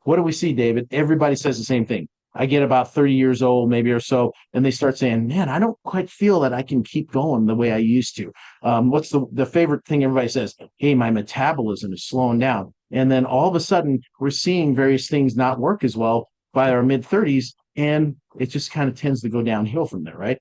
what do we see, David? Everybody says the same thing. I get about 30 years old, maybe or so, and they start saying, man, I don't quite feel that I can keep going the way I used to. What's the favorite thing everybody says? Hey, my metabolism is slowing down. And then all of a sudden, we're seeing various things not work as well by our mid 30s, and it just kind of tends to go downhill from there, right?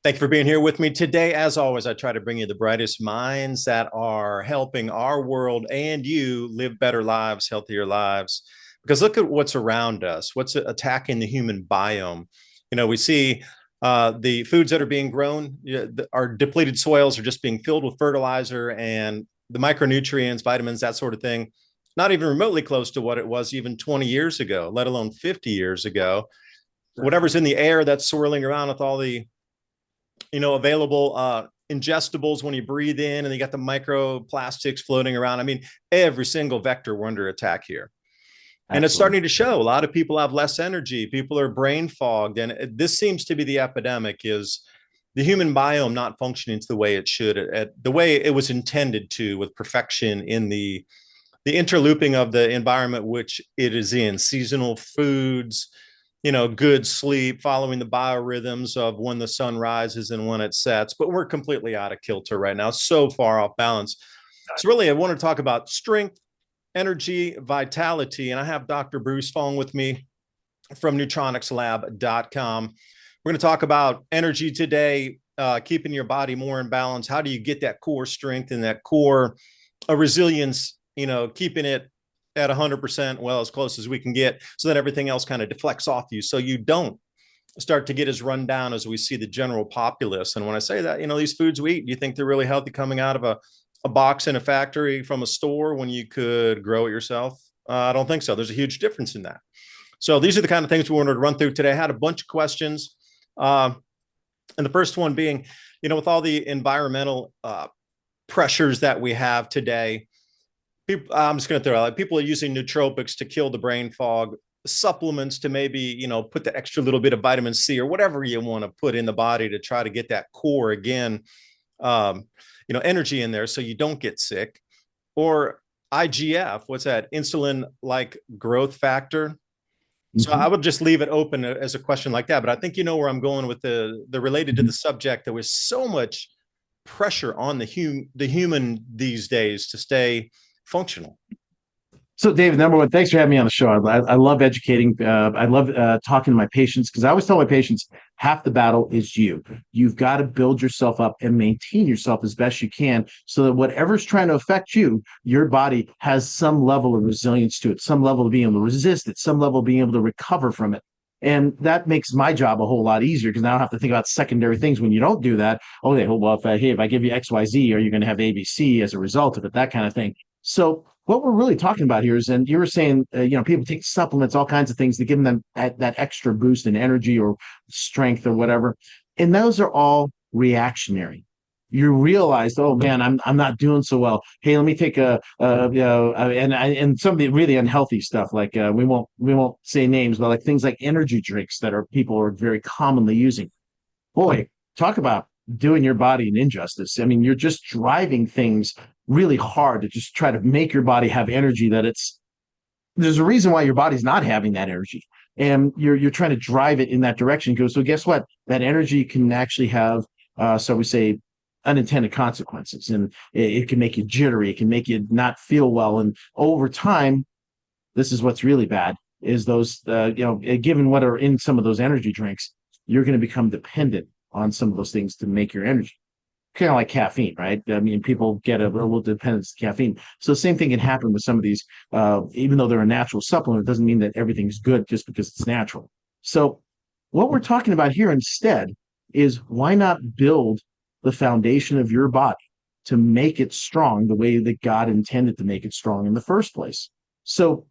Thank you for being here with me today. As always, I try to bring you the brightest minds that are helping our world and you live better lives, healthier lives. Because look at what's around us, what's attacking the human biome. We see the foods that are being grown, our depleted soils are just being filled with fertilizer and the micronutrients, vitamins, that sort of thing, not even remotely close to what it was even 20 years ago, let alone 50 years ago. Whatever's in the air that's swirling around with all the available ingestibles when you breathe in, and you got the microplastics floating around. I mean, every single vector, we're under attack here. Absolutely. And it's starting to show. A lot of people have less energy. People are brain fogged. And this seems to be the epidemic, is the human biome not functioning to the way it should, the way it was intended to, with perfection in the interlooping of the environment which it is in, seasonal foods, good sleep, following the biorhythms of when the sun rises and when it sets. But we're completely out of kilter right now, so far off balance. So really, I want to talk about strength, energy, vitality. And I have Dr. Bruce Fong with me from neutronicslab.com. We're going to talk about energy today, keeping your body more in balance. How do you get that core strength and that core resilience, keeping it at 100%, well, as close as we can get, so that everything else kind of deflects off you, so you don't start to get as run down as we see the general populace. And when I say that, these foods we eat, do you think they're really healthy coming out of a box in a factory from a store when you could grow it yourself? I don't think so. There's a huge difference in that. So these are the kind of things we wanted to run through today. I had a bunch of questions. And the first one being, with all the environmental pressures that we have today, I'm just going to throw out, people are using nootropics to kill the brain fog, supplements to maybe, put the extra little bit of vitamin C or whatever you want to put in the body to try to get that core again, energy in there so you don't get sick. Or IGF, what's that? Insulin-like growth factor. Mm-hmm. So I would just leave it open as a question like that. But I think where I'm going with the related to the subject. There was so much pressure on the human these days to stay functional. So, David, number one, thanks for having me on the show. I love educating. I love talking to my patients, because I always tell my patients, half the battle is you. You've got to build yourself up and maintain yourself as best you can, so that whatever's trying to affect you, your body has some level of resilience to it, some level of being able to resist it, some level of being able to recover from it. And that makes my job a whole lot easier, because I don't have to think about secondary things when you don't do that. Okay, well, if I give you XYZ, are you going to have ABC as a result of it? That kind of thing. So what we're really talking about here is, and you were saying, people take supplements, all kinds of things to give them that extra boost in energy or strength or whatever. And those are all reactionary. You realize, oh man, I'm not doing so well. Hey, let me take and some of the really unhealthy stuff, like we won't say names, but like things like energy drinks that people are very commonly using. Boy, talk about doing your body an injustice. I mean, you're just driving things really hard to just try to make your body have energy there's a reason why your body's not having that energy, and you're trying to drive it in that direction. So guess what? That energy can actually have, so we say, unintended consequences, and it can make you jittery. It can make you not feel well. And over time, this is what's really bad, is those, given what are in some of those energy drinks, you're going to become dependent on some of those things to make your energy. Kind of like caffeine, right? I mean, people get a little dependence to caffeine. So the same thing can happen with some of these, even though they're a natural supplement, it doesn't mean that everything's good just because it's natural. So what we're talking about here instead is, why not build the foundation of your body to make it strong the way that God intended to make it strong in the first place? So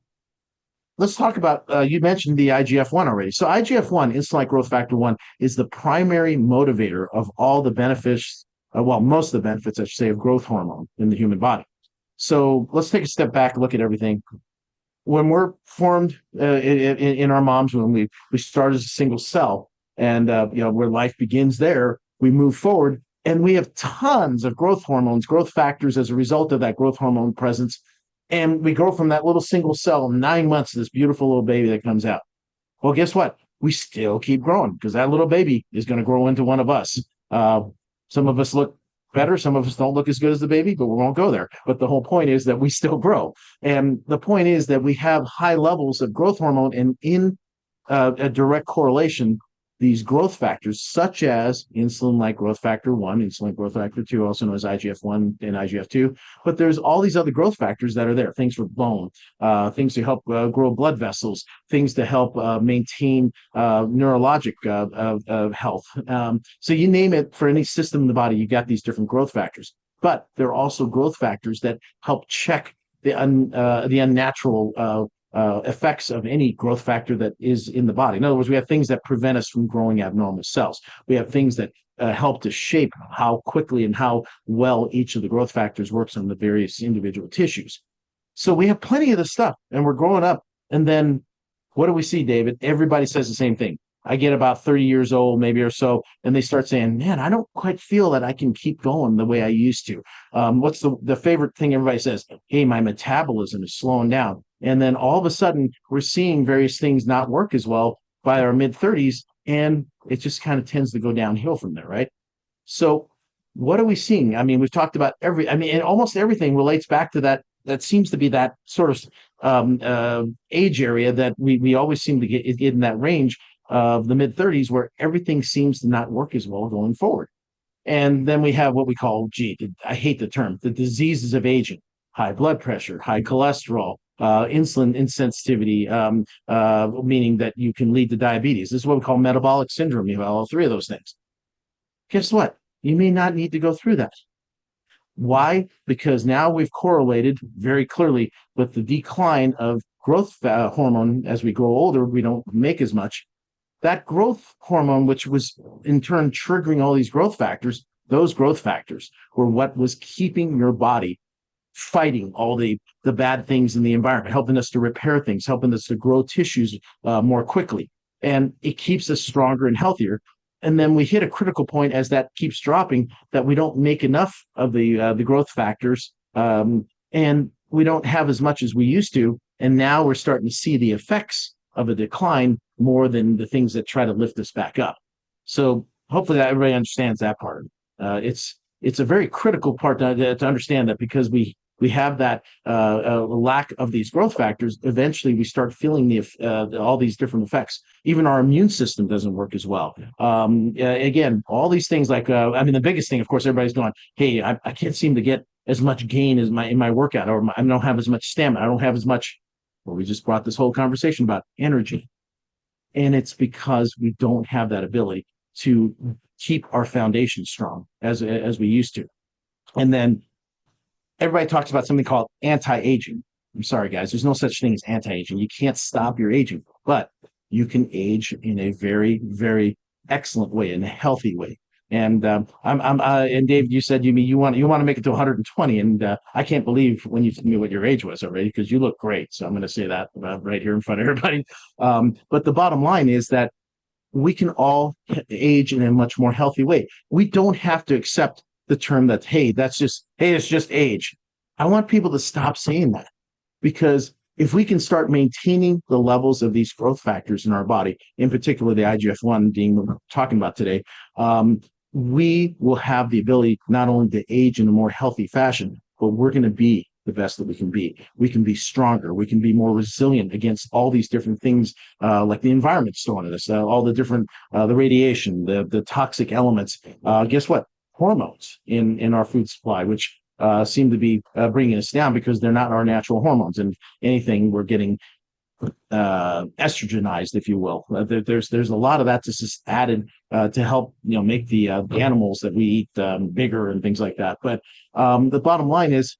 let's talk about, you mentioned the IGF-1 already. So IGF-1, insulin-like growth factor 1, is the primary motivator of all the benefits, most of the benefits, I should say, of growth hormone in the human body. So let's take a step back and look at everything. When we're formed in our moms, when we start as a single cell, and where life begins there, we move forward, and we have tons of growth hormones, growth factors as a result of that growth hormone presence. And we grow from that little single cell in 9 months, this beautiful little baby that comes out. Well, guess what? We still keep growing because that little baby is going to grow into one of us. Some of us look better. Some of us don't look as good as the baby, but we won't go there. But the whole point is that we still grow. And the point is that we have high levels of growth hormone, and in a direct correlation, these growth factors, such as insulin-like growth factor 1, insulin growth factor 2, also known as IGF-1 and IGF-2. But there's all these other growth factors that are there, things for bone, things to help grow blood vessels, things to help maintain neurologic health. So you name it, for any system in the body, you got these different growth factors. But there are also growth factors that help check the unnatural effects of any growth factor that is in the body. In other words, we have things that prevent us from growing abnormal cells. We have things that help to shape how quickly and how well each of the growth factors works on the various individual tissues. So we have plenty of this stuff, and we're growing up. And then what do we see, David? Everybody says the same thing. I get about 30 years old, maybe or so, and they start saying, man, I don't quite feel that I can keep going the way I used to. What's the favorite thing everybody says? Hey, my metabolism is slowing down. And then all of a sudden, we're seeing various things not work as well by our mid-30s, and it just kind of tends to go downhill from there, right? So what are we seeing? I mean, we've talked about and almost everything relates back to that. That seems to be that sort of age area that we always seem to get in that range of the mid-30s, where everything seems to not work as well going forward. And then we have what we call, I hate the term, the diseases of aging: high blood pressure, high cholesterol, insulin insensitivity, meaning that you can lead to diabetes. This is what we call metabolic syndrome. You have all three of those things. Guess what? You may not need to go through that. Why? Because now we've correlated very clearly with the decline of growth hormone. As we grow older, we don't make as much. That growth hormone, which was in turn triggering all these growth factors, those growth factors were what was keeping your body fighting all the bad things in the environment, helping us to repair things, helping us to grow tissues more quickly. And it keeps us stronger and healthier. And then we hit a critical point as that keeps dropping, that we don't make enough of the growth factors, and we don't have as much as we used to. And now we're starting to see the effects of a decline more than the things that try to lift us back up. So hopefully that everybody understands that part. It's a very critical part to understand, that because we have that lack of these growth factors, eventually we start feeling all these different effects. Even our immune system doesn't work as well. Again, all these things the biggest thing, of course, everybody's going, hey, I can't seem to get as much gain as in my workout, or I don't have as much stamina. I don't have as much. Well, we just brought this whole conversation about energy. And it's because we don't have that ability to keep our foundation strong as we used to. And then everybody talks about something called anti-aging. I'm sorry, guys, there's no such thing as anti-aging. You can't stop your aging, but you can age in a very, very excellent way, in a healthy way. And and David, you said you want to make it to 120, and I can't believe when you told me what your age was already, because you look great. So I'm going to say that right here in front of everybody. But the bottom line is that we can all age in a much more healthy way. We don't have to accept the term that, it's just age. I want people to stop saying that, because if we can start maintaining the levels of these growth factors in our body, in particular the IGF-1 being what we're talking about today, we will have the ability not only to age in a more healthy fashion, but we're going to be the best that we can be. We can be stronger. We can be more resilient against all these different things, like the environment's throwing at us, all the different, the radiation, the toxic elements. Guess what? Hormones in our food supply, which seem to be bringing us down because they're not our natural hormones. And anything we're getting estrogenized, if you will. There's a lot of that that's just added to help make the animals that we eat bigger and things like that. But the bottom line is,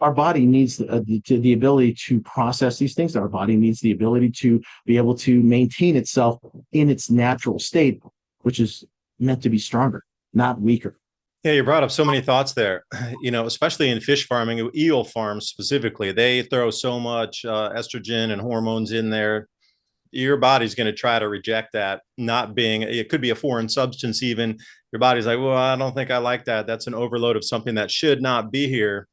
our body needs the ability to process these things. Our body needs the ability to be able to maintain itself in its natural state, which is meant to be stronger, not weaker. Yeah, you brought up so many thoughts there. Especially in fish farming, eel farms specifically, they throw so much estrogen and hormones in there. your body's going to try to reject that, not being, it could be a foreign substance even. Your body's like, well, I don't think I like that. That's an overload of something that should not be here.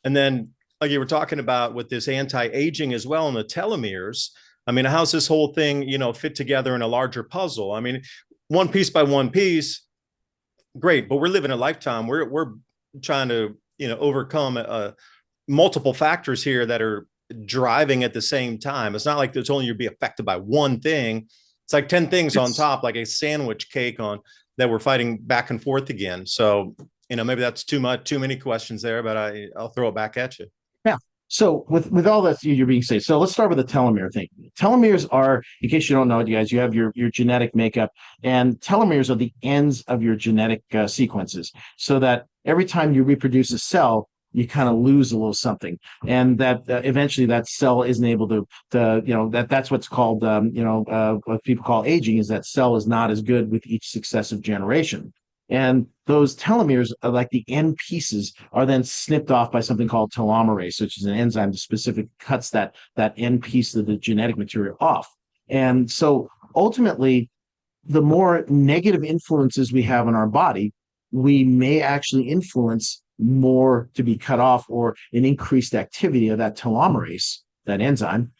And then, like you were talking about with this anti-aging as well, and the telomeres. I mean, how's this whole thing, fit together in a larger puzzle? I mean, one piece by one piece, great, but we're living a lifetime. We're trying to, overcome multiple factors here that are driving at the same time. It's not like it's only you'll be affected by one thing. It's like 10 things on top, like a sandwich cake on that we're fighting back and forth again. So, maybe that's too many questions there, but I'll throw it back at you. Yeah. So with all that you're being said, so let's start with the telomere thing. Telomeres are, in case you don't know, you guys, you have your genetic makeup, and telomeres are the ends of your genetic sequences. So that every time you reproduce a cell, you kind of lose a little something, and that eventually that cell isn't able to that's what's called what people call aging, is that cell is not as good with each successive generation. And those telomeres are like the end pieces are then snipped off by something called telomerase, which is an enzyme that specifically cuts that end piece of the genetic material off. And so ultimately, the more negative influences we have in our body, we may actually influence more to be cut off, or an increased activity of that telomerase, that enzyme.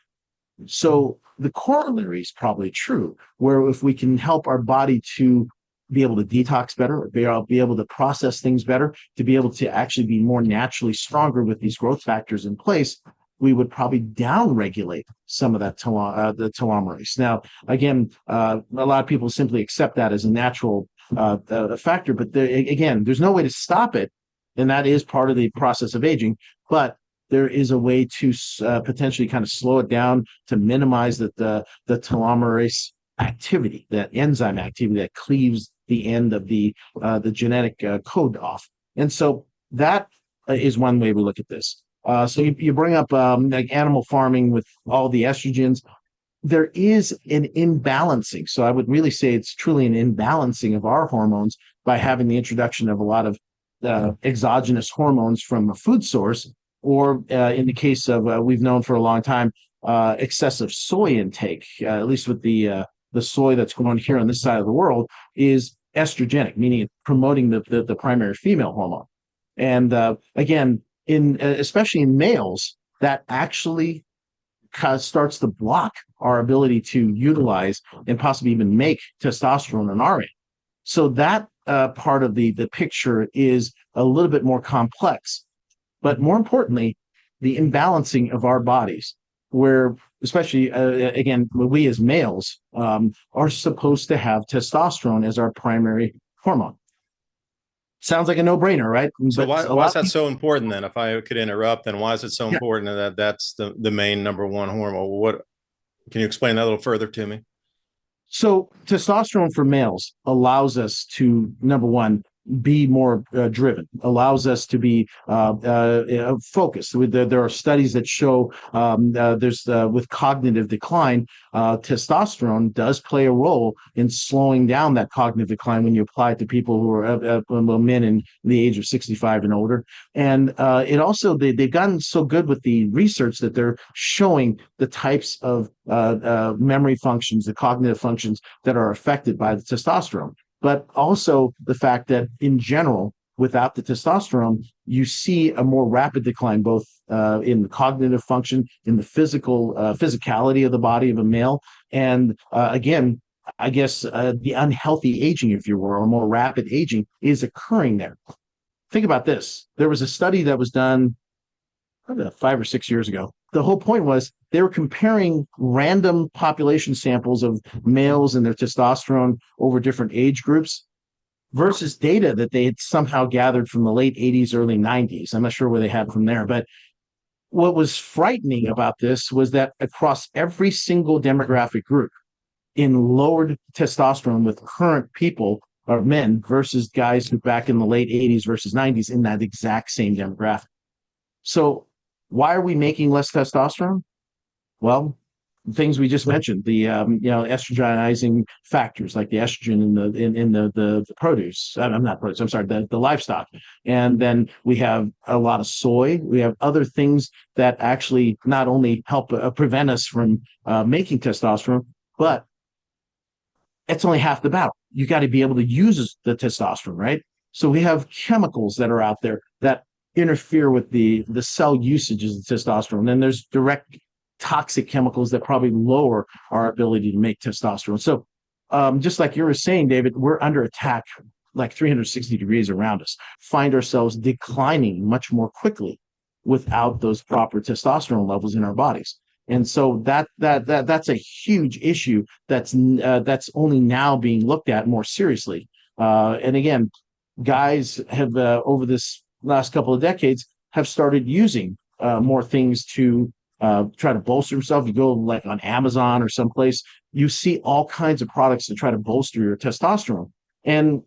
So the corollary is probably true, where if we can help our body to be able to detox better, be able to process things better, to be able to actually be more naturally stronger with these growth factors in place, we would probably downregulate some of that the telomerase. Now, again, a lot of people simply accept that as a natural factor, but there's no way to stop it, and that is part of the process of aging. But there is a way to potentially kind of slow it down, to minimize the telomerase activity, that enzyme activity that cleaves the end of the genetic code off. And so that is one way we look at this. So you bring up like animal farming with all the estrogens. There is an imbalancing. So I would really say it's truly an imbalancing of our hormones by having the introduction of a lot of exogenous hormones from a food source, or in the case of we've known for a long time, excessive soy intake, at least with the soy that's grown here on this side of the world, is estrogenic, meaning it's promoting the primary female hormone. And again, especially in males, that actually starts to block our ability to utilize and possibly even make testosterone in our end. So that part of the picture is a little bit more complex. But more importantly, the imbalancing of our bodies, where especially, again, we as males are supposed to have testosterone as our primary hormone. Sounds like a no-brainer, right? So why is that so important then? If I could interrupt, then why is it so important that that's the main number one hormone? What can you explain that a little further to me? So testosterone for males allows us to, number one, be more driven, allows us to be focused. There are studies that show with cognitive decline, testosterone does play a role in slowing down that cognitive decline when you apply it to people who are men in the age of 65 and older. And it also, they've gotten so good with the research that they're showing the types of memory functions, the cognitive functions that are affected by the testosterone. But also the fact that in general, without the testosterone, you see a more rapid decline, both in the cognitive function, in the physicality of the body of a male. And again, I guess the unhealthy aging, if you will, or more rapid aging is occurring there. Think about this. There was a study that was done 5 or 6 years ago. The whole point was they were comparing random population samples of males and their testosterone over different age groups versus data that they had somehow gathered from the late 80s, early 90s. I'm not sure where they had from there, but what was frightening about this was that across every single demographic group, in lowered testosterone with current people or men versus guys who back in the late 80s versus 90s in that exact same demographic. So why are we making less testosterone? Well, things we just mentioned, the estrogenizing factors like the estrogen in the produce. I'm not produce. I'm sorry, the livestock. And then we have a lot of soy. We have other things that actually not only help prevent us from making testosterone, but it's only half the battle. You got to be able to use the testosterone, right? So we have chemicals that are out there that interfere with the cell usages of testosterone. And there's direct toxic chemicals that probably lower our ability to make testosterone. So just like you were saying, David, we're under attack like 360 degrees around us, find ourselves declining much more quickly without those proper testosterone levels in our bodies. And so that's a huge issue that's only now being looked at more seriously. And again, guys have over this last couple of decades have started using more things to try to bolster themselves. You go like on Amazon or someplace, you see all kinds of products to try to bolster your testosterone. And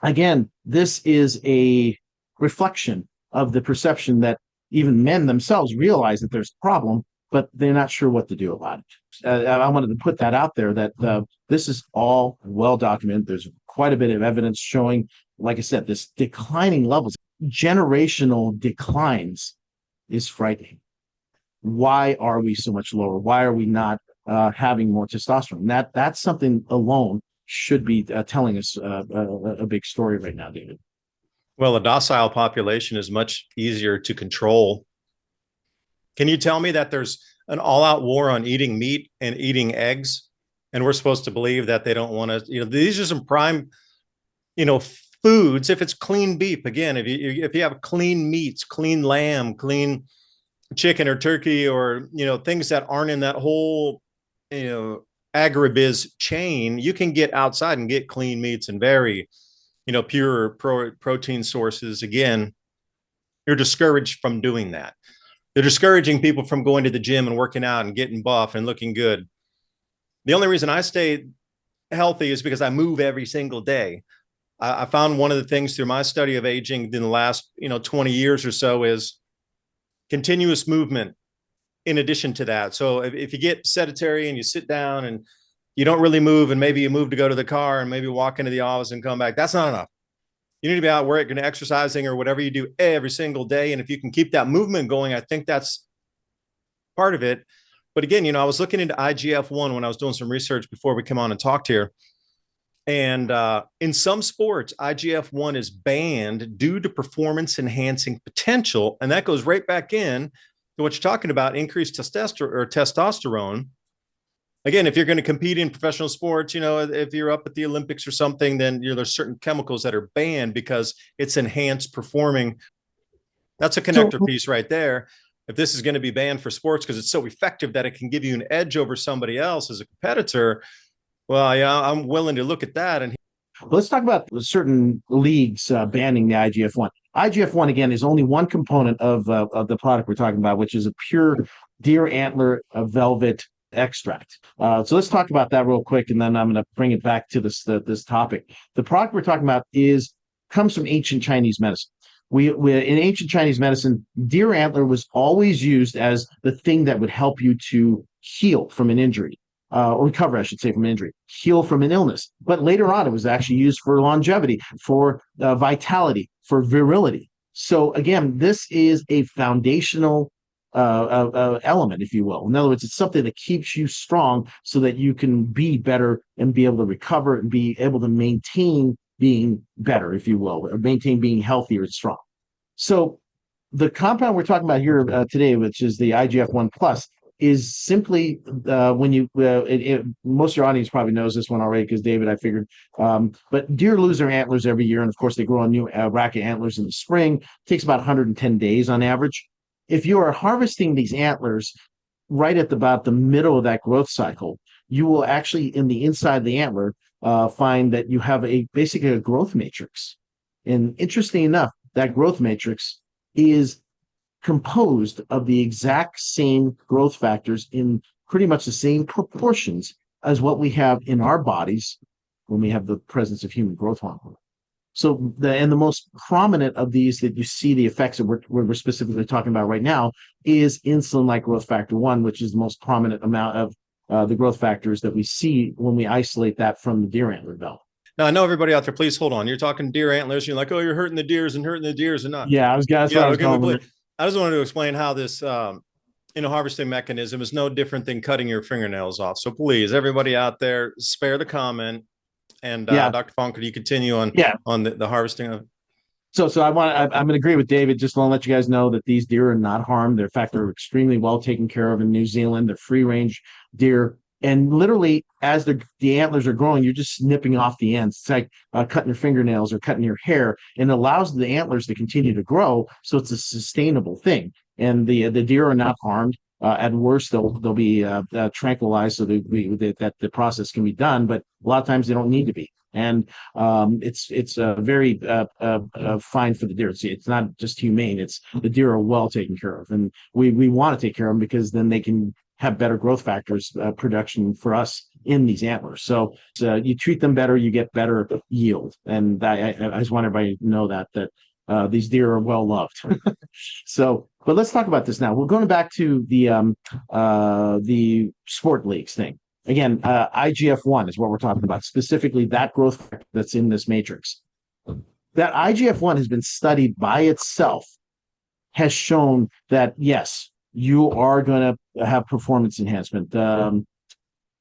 again, this is a reflection of the perception that even men themselves realize that there's a problem, but they're not sure what to do about it. I wanted to put that out there that this is all well documented. There's quite a bit of evidence showing, like I said, this declining levels, generational declines is frightening. Why are we so much lower? Why are we not having more testosterone? That's something alone should be telling us a big story right now, David. Well, a docile population is much easier to control. Can you tell me that there's an all-out war on eating meat and eating eggs, and we're supposed to believe that they don't want to? These are some prime, foods. If it's clean beef, again, if you have clean meats, clean lamb, clean chicken or turkey, or things that aren't in that whole agribiz chain, you can get outside and get clean meats and very pure protein sources. Again, you're discouraged from doing that. They're discouraging people from going to the gym and working out and getting buff and looking good. The only reason I stay healthy is because I move every single day. I found one of the things through my study of aging in the last 20 years or so is continuous movement in addition to that. So if you get sedentary and you sit down and you don't really move, and maybe you move to go to the car and maybe walk into the office and come back, that's not enough. You need to be out working, exercising, or whatever you do every single day. And if you can keep that movement going, I think that's part of it. But again, I was looking into IGF-1 when I was doing some research before we came on and talked here. And in some sports, IGF-1 is banned due to performance enhancing potential. And that goes right back in to what you're talking about, increased testosterone. Again, if you're going to compete in professional sports, if you're up at the Olympics or something, then there's certain chemicals that are banned because it's enhanced performing. That's a connector piece right there. If this is going to be banned for sports because it's so effective that it can give you an edge over somebody else as a competitor, well, yeah, I'm willing to look at that. And let's talk about certain leagues banning the IGF-1. IGF-1, again, is only one component of the product we're talking about, which is a pure deer antler velvet extract. So let's talk about that real quick, and then I'm going to bring it back to this topic. The product we're talking about comes from ancient Chinese medicine. We in ancient Chinese medicine, deer antler was always used as the thing that would help you to heal from an injury, or recover, I should say, from an injury, heal from an illness. But later on, it was actually used for longevity, for vitality, for virility. So again, this is a foundational element, if you will. In other words, it's something that keeps you strong so that you can be better and be able to recover and be able to maintain being better, if you will, or maintain being healthier and strong. So the compound we're talking about here today, which is the IGF-1 plus, is simply when you most of your audience probably knows this one already because David, I figured, but deer lose their antlers every year, and of course they grow a new rack of antlers in the spring. It takes about 110 days on average. If you are harvesting these antlers right at about the middle of that growth cycle, you will actually, in the inside of the antler, find that you have basically a growth matrix. And interesting enough, that growth matrix is composed of the exact same growth factors in pretty much the same proportions as what we have in our bodies when we have the presence of human growth hormone. So the most prominent of these that you see the effects that we're specifically talking about right now is insulin-like growth factor 1, which is the most prominent amount of the growth factors that we see when we isolate that from the deer antler belt. Now, I know everybody out there, please hold on. You're talking deer antlers. You're like, oh, you're hurting the deers and hurting the deers and not. Yeah, that's what I was going with. I just wanted to explain how this, harvesting mechanism is no different than cutting your fingernails off. So please, everybody out there, spare the comment. And Dr. Fong, could you continue on the harvesting of? So I'm going to agree with David. Just want to let you guys know that these deer are not harmed. In fact, they're extremely well taken care of in New Zealand. They're free range deer. And literally, as the antlers are growing, you're just snipping off the ends. It's like cutting your fingernails or cutting your hair, and it allows the antlers to continue to grow. So it's a sustainable thing. And the deer are not harmed. At worst, they'll be tranquilized so that the process can be done. But a lot of times they don't need to be. And it's very fine for the deer. It's not just humane. It's the deer are well taken care of, and we want to take care of them because then they can have better growth factors production for us in these antlers. So you treat them better, you get better yield. And I just want everybody to know that these deer are well loved. So, but let's talk about this now. We're going back to the sport leagues thing. Again, IGF-1 is what we're talking about, specifically that growth factor that's in this matrix. That IGF-1 has been studied by itself, has shown that, yes, you are going to have performance enhancement. I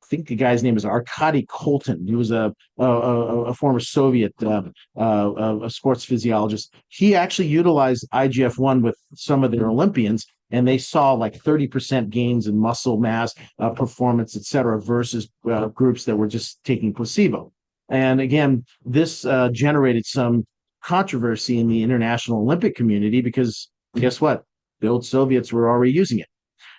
think the guy's name is Arkady Koltin. He was a former Soviet a sports physiologist. He actually utilized IGF-1 with some of their Olympians, and they saw like 30% gains in muscle mass, performance, et cetera, versus groups that were just taking placebo. And again, this generated some controversy in the international Olympic community because guess what? The old Soviets were already using it.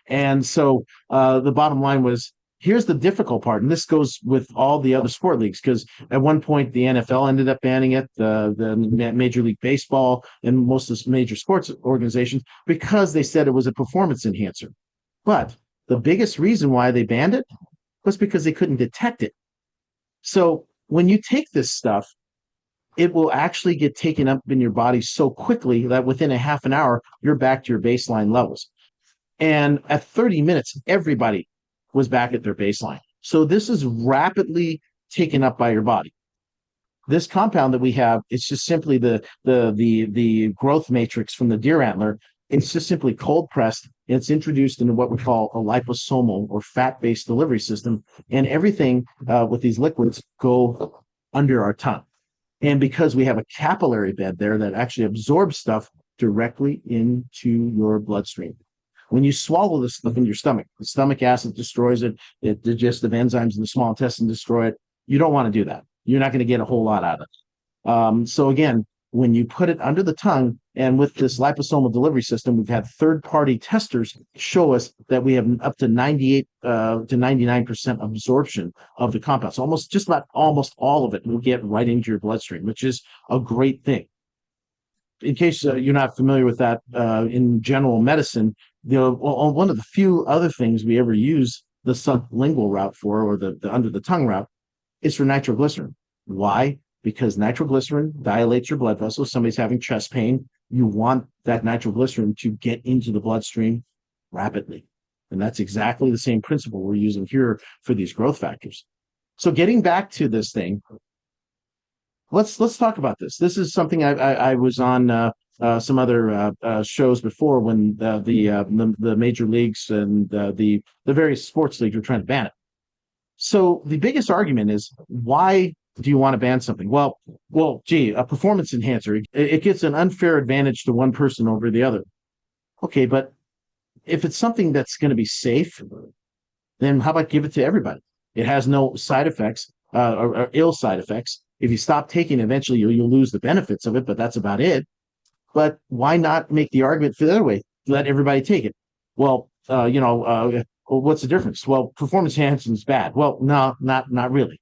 And so the bottom line was, here's the difficult part, and this goes with all the other sport leagues, because at one point the NFL ended up banning it, the Major League Baseball, and most of the major sports organizations, because they said it was a performance enhancer. But the biggest reason why they banned it was because they couldn't detect it. So when you take this stuff, it will actually get taken up in your body so quickly that within a half an hour, you're back to your baseline levels. And at 30 minutes, everybody was back at their baseline. So this is rapidly taken up by your body. This compound that we have, it's just simply the growth matrix from the deer antler. It's just simply cold pressed. It's introduced into what we call a liposomal or fat-based delivery system. And everything with these liquids go under our tongue. And because we have a capillary bed there that actually absorbs stuff directly into your bloodstream. When you swallow this stuff in your stomach, the stomach acid destroys it. The digestive enzymes in the small intestine destroy it. You don't want to do that. You're not going to get a whole lot out of it. So again, when you put it under the tongue, and with this liposomal delivery system, we've had third-party testers show us that we have up to 98 to 99% absorption of the compound. So almost all of it will get right into your bloodstream, which is a great thing. In case you're not familiar with that, in general medicine, one of the few other things we ever use the sublingual route for, or the under the tongue route, is for nitroglycerin. Why? Because nitroglycerin dilates your blood vessels. Somebody's having chest pain. You want that nitroglycerin to get into the bloodstream rapidly. And that's exactly the same principle we're using here for these growth factors. So getting back to this thing, let's talk about this. This is something I was on some other shows before when the major leagues and the various sports leagues were trying to ban it. So the biggest argument is, why do you want to ban something? Well, gee, a performance enhancer, it gets an unfair advantage to one person over the other. Okay, but if it's something that's going to be safe, then how about give it to everybody? It has no side effects or ill side effects. If you stop taking it, eventually you'll lose the benefits of it, but that's about it. But why not make the argument for the other way? Let everybody take it. Well, what's the difference? Well, performance enhancement is bad. Well, no, not really.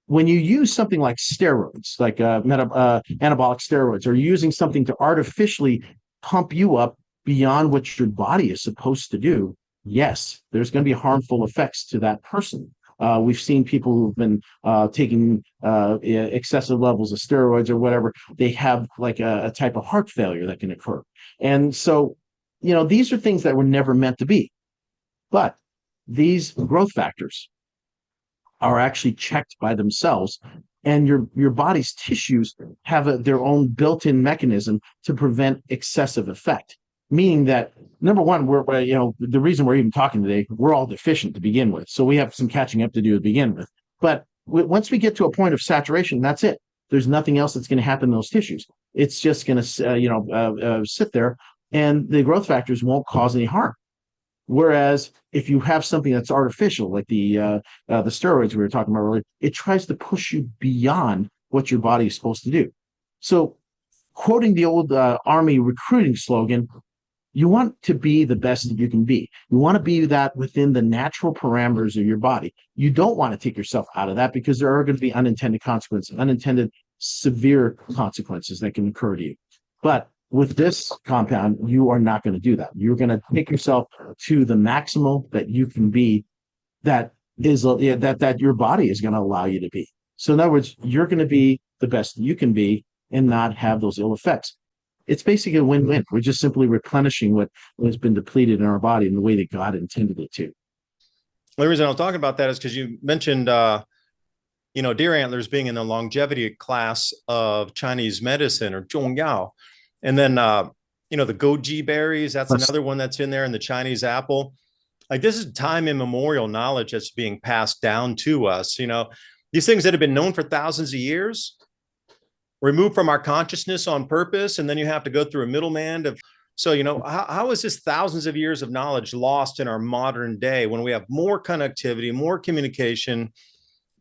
When you use something like steroids, like anabolic steroids, or using something to artificially pump you up beyond what your body is supposed to do, yes, there's going to be harmful effects to that person. We've seen people who've been taking excessive levels of steroids or whatever. They have like a type of heart failure that can occur. And so, these are things that were never meant to be. But these growth factors are actually checked by themselves, and your body's tissues have their own built-in mechanism to prevent excessive effect. Meaning that, number one, we're the reason we're even talking today, we're all deficient to begin with, so we have some catching up to do to begin with. But once we get to a point of saturation, that's it. There's nothing else that's going to happen in those tissues. It's just going to sit there, and the growth factors won't cause any harm. Whereas if you have something that's artificial, like the steroids we were talking about earlier, it tries to push you beyond what your body is supposed to do. So, quoting the old Army recruiting slogan, you want to be the best that you can be. You want to be that within the natural parameters of your body. You don't want to take yourself out of that, because there are going to be unintended consequences, unintended severe consequences that can occur to you. But with this compound, you are not going to do that. You're going to take yourself to the maximal that you can be, that is that your body is going to allow you to be. So in other words, you're going to be the best you can be and not have those ill effects. It's basically a win-win. We're just simply replenishing what has been depleted in our body in the way that God intended it to. The reason I was talking about that is because you mentioned deer antlers being in the longevity class of Chinese medicine, or zhongyao. And then, the goji berries, that's another one that's in there, and the Chinese apple. Like, this is time immemorial knowledge that's being passed down to us. These things that have been known for thousands of years, removed from our consciousness on purpose, and then you have to go through a middleman. So, how is this thousands of years of knowledge lost in our modern day when we have more connectivity, more communication,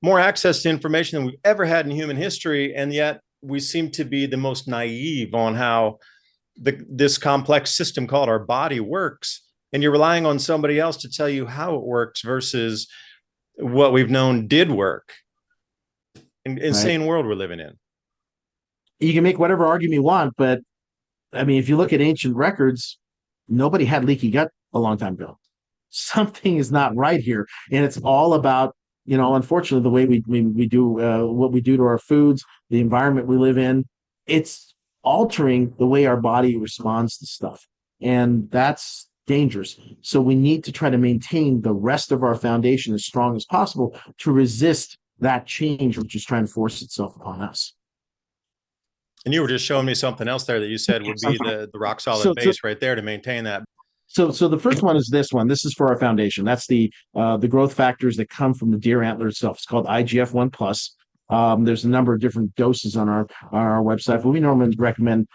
more access to information than we've ever had in human history, and yet we seem to be the most naive on how this complex system called our body works. And you're relying on somebody else to tell you how it works versus what we've known did work. Insane world we're living in. You can make whatever argument you want, but I mean, if you look at ancient records, nobody had leaky gut a long time ago. Something is not right here. And it's all about, unfortunately, the way we do what we do to our foods, the environment we live in, it's altering the way our body responds to stuff. And that's dangerous. So we need to try to maintain the rest of our foundation as strong as possible to resist that change, which is trying to force itself upon us. And you were just showing me something else there that you said would be the rock solid base right there to maintain that. So the first one is this one. This is for our foundation. That's the growth factors that come from the deer antler itself. It's called IGF-1 plus. There's a number of different doses on our website, but we normally recommend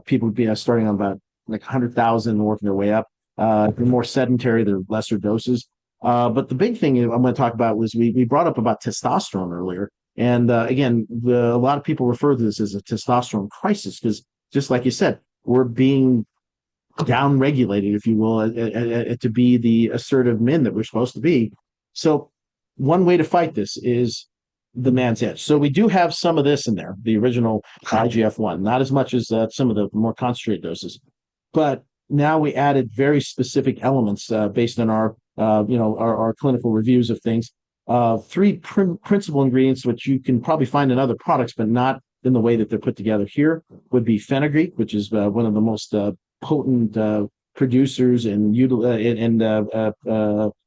people be starting on about like 100,000 and working their way up. The more sedentary, the lesser doses. But the big thing I'm going to talk about was we brought up about testosterone earlier. And again, a lot of people refer to this as a testosterone crisis, because just like you said, we're being down-regulated, if you will, to be the assertive men that we're supposed to be. So one way to fight this is the man's edge. So we do have some of this in there, the original IGF-1, not as much as some of the more concentrated doses. But now we added very specific elements based on our clinical reviews of things. Three principal ingredients, which you can probably find in other products, but not in the way that they're put together here, would be fenugreek, which is one of the most potent producers and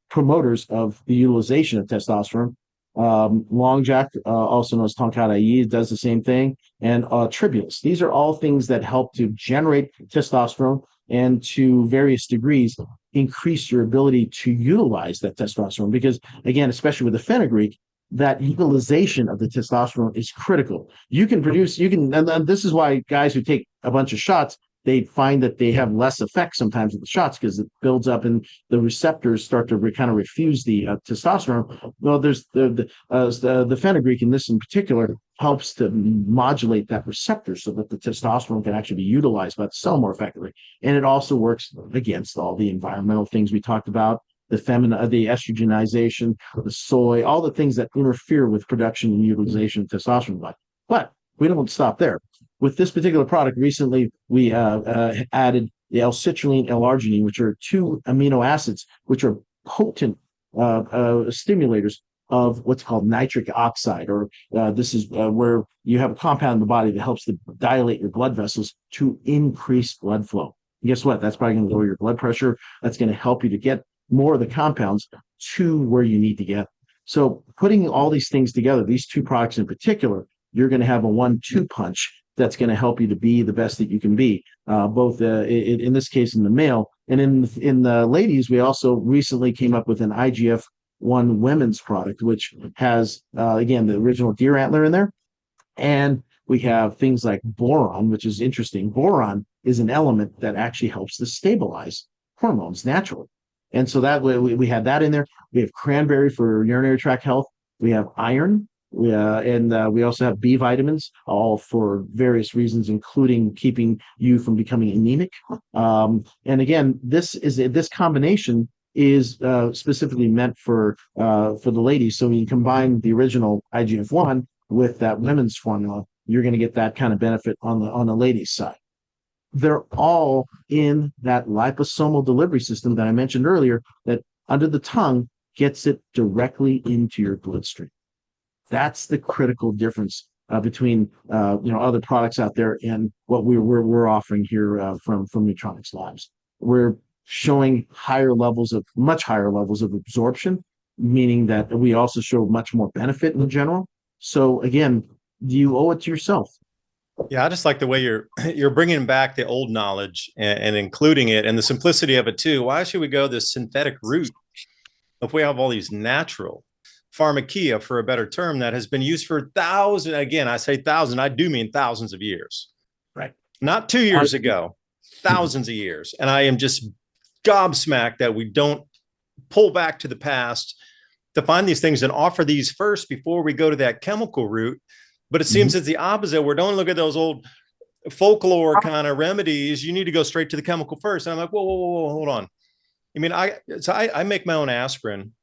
promoters of the utilization of testosterone. Longjack, also known as Tonkattai, does the same thing, and tribulus. These are all things that help to generate testosterone and, to various degrees, increase your ability to utilize that testosterone. Because, again, especially with the fenugreek, that utilization of the testosterone is critical. And this is why guys who take a bunch of shots, they find that they have less effect sometimes with the shots, because it builds up and the receptors start to kind of refuse the testosterone. Well, there's the fenugreek in this in particular helps to modulate that receptor so that the testosterone can actually be utilized by the cell more effectively. And it also works against all the environmental things we talked about, the estrogenization, the soy, all the things that interfere with production and utilization of testosterone. But we don't stop there. With this particular product, recently we added the L-citrulline and L-arginine, which are two amino acids which are potent stimulators of what's called nitric oxide, or this is where you have a compound in the body that helps to dilate your blood vessels to increase blood flow. And guess what? That's probably going to lower your blood pressure. That's going to help you to get more of the compounds to where you need to get. So putting all these things together, these two products in particular, you're going to have a 1-2 punch that's going to help you to be the best that you can be, both in this case in the male. And in the ladies, we also recently came up with an IGF-1 women's product, which has, again, the original deer antler in there. And we have things like boron, which is interesting. Boron is an element that actually helps to stabilize hormones naturally. And so that way we have that in there. We have cranberry for urinary tract health. We have iron. We also have B vitamins, all for various reasons, including keeping you from becoming anemic. And again, this combination is specifically meant for the ladies. So when you combine the original IGF-1 with that women's formula, you're going to get that kind of benefit on the ladies' side. They're all in that liposomal delivery system that I mentioned earlier, that under the tongue gets it directly into your bloodstream. That's the critical difference between other products out there and what we're offering here from Neutronics Labs. We're showing much higher levels of absorption, meaning that we also show much more benefit in general. So again, you owe it to yourself. Yeah, I just like the way you're bringing back the old knowledge and including it, and the simplicity of it too. Why should we go this synthetic route if we have all these natural pharmakeia, for a better term, that has been used for thousands? Again, I say thousand, I do mean thousands of years. Right. Not 2 years ago, thousands of years. And I am just gobsmacked that we don't pull back to the past to find these things and offer these first before we go to that chemical route. But it seems it's the opposite. We don't look at those old folklore kind of remedies. You need to go straight to the chemical first. And I'm like, whoa, hold on. I mean, I make my own aspirin.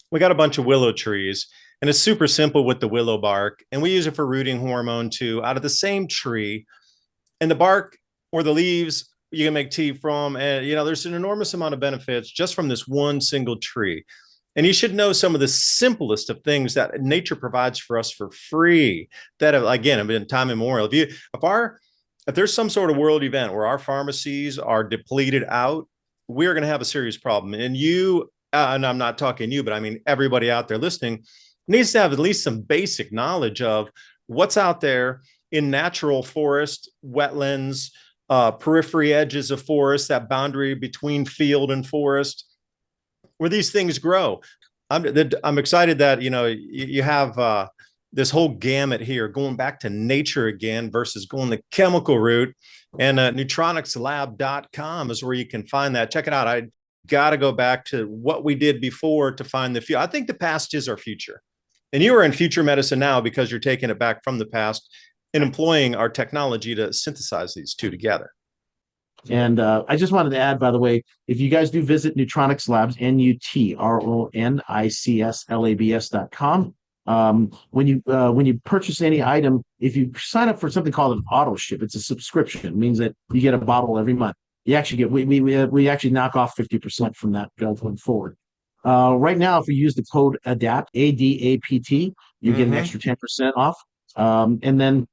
We got a bunch of willow trees, and it's super simple with the willow bark. And we use it for rooting hormone too, out of the same tree. And the bark or the leaves, you can make tea from. And, there's an enormous amount of benefits just from this one single tree. And you should know some of the simplest of things that nature provides for us for free that, again, have been time immemorial. If there's some sort of world event where our pharmacies are depleted out, we're going to have a serious problem. And and I'm not talking you, but I mean, everybody out there listening needs to have at least some basic knowledge of what's out there in natural forest, wetlands, periphery edges of forest, that boundary between field and forest, where these things grow. I'm excited that, you have this whole gamut here, going back to nature again versus going the chemical route. And neutronicslab.com is where you can find that. Check it out. I got to go back to what we did before to find the future. I think the past is our future. And you are in future medicine now because you're taking it back from the past and employing our technology to synthesize these two together. And I just wanted to add, by the way, if you guys do visit Neutronics Labs, NUTRONICSLABS.com, when you purchase any item, if you sign up for something called an autoship, it's a subscription. It means that you get a bottle every month. You actually get we actually knock off 50% from that going forward. Right now, if you use the code ADAPT, ADAPT, you get an extra 10% off. And then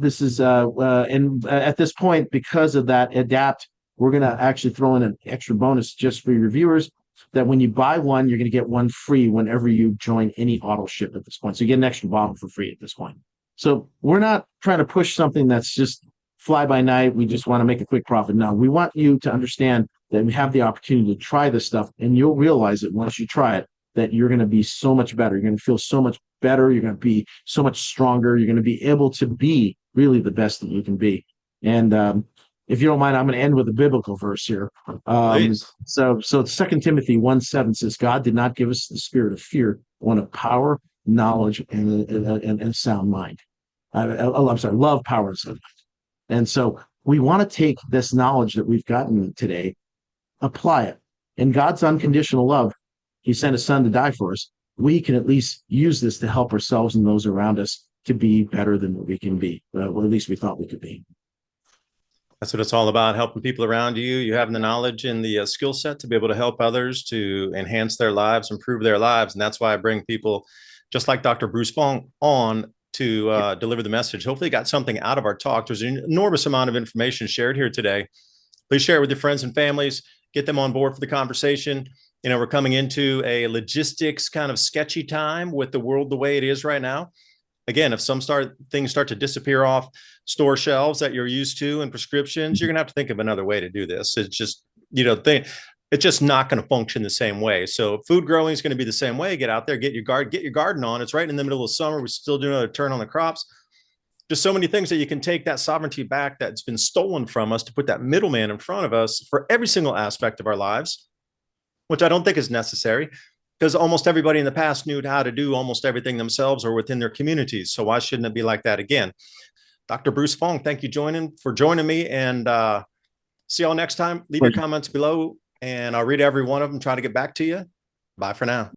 this is and at this point, because of that ADAPT, we're going to actually throw in an extra bonus just for your viewers, that when you buy one, you're going to get one free whenever you join any auto ship at this point. So you get an extra bottle for free at this point. So we're not trying to push something that's just fly by night. We just want to make a quick profit. No, we want you to understand that we have the opportunity to try this stuff, and you'll realize it once you try it, that you're going to be so much better. You're going to feel so much better. You're going to be so much stronger. You're going to be able to be really the best that you can be. And if you don't mind, I'm going to end with a biblical verse here. So 2 Timothy 1:7 says, God did not give us the spirit of fear, one of power, knowledge, and sound mind. I'm sorry, love, power, and sound mind. And so we want to take this knowledge that we've gotten today, apply it. In God's unconditional love, he sent his son to die for us. We can at least use this to help ourselves and those around us to be better than what we can be, or at least we thought we could be. That's what it's all about, helping people around you. You have the knowledge and the skill set to be able to help others to enhance their lives, improve their lives. And that's why I bring people just like Dr. Bruce Fong on to deliver the message. Hopefully you got something out of our talk. There's an enormous amount of information shared here today. Please share it with your friends and families, get them on board for the conversation. You know, we're coming into a logistics kind of sketchy time with the world the way it is right now. Again, if things start to disappear off store shelves that you're used to and prescriptions, you're going to have to think of another way to do this. It's just, it's just not going to function the same way. So food growing is going to be the same way. Get out there, get your garden on. It's right in the middle of summer. We're still doing another turn on the crops. Just so many things that you can take that sovereignty back that's been stolen from us to put that middleman in front of us for every single aspect of our lives, which I don't think is necessary, because almost everybody in the past knew how to do almost everything themselves or within their communities. So why shouldn't it be like that again? Dr. Bruce Fong, thank you for joining me, and see y'all next time. Leave your comments below and I'll read every one of them, try to get back to you. Bye for now.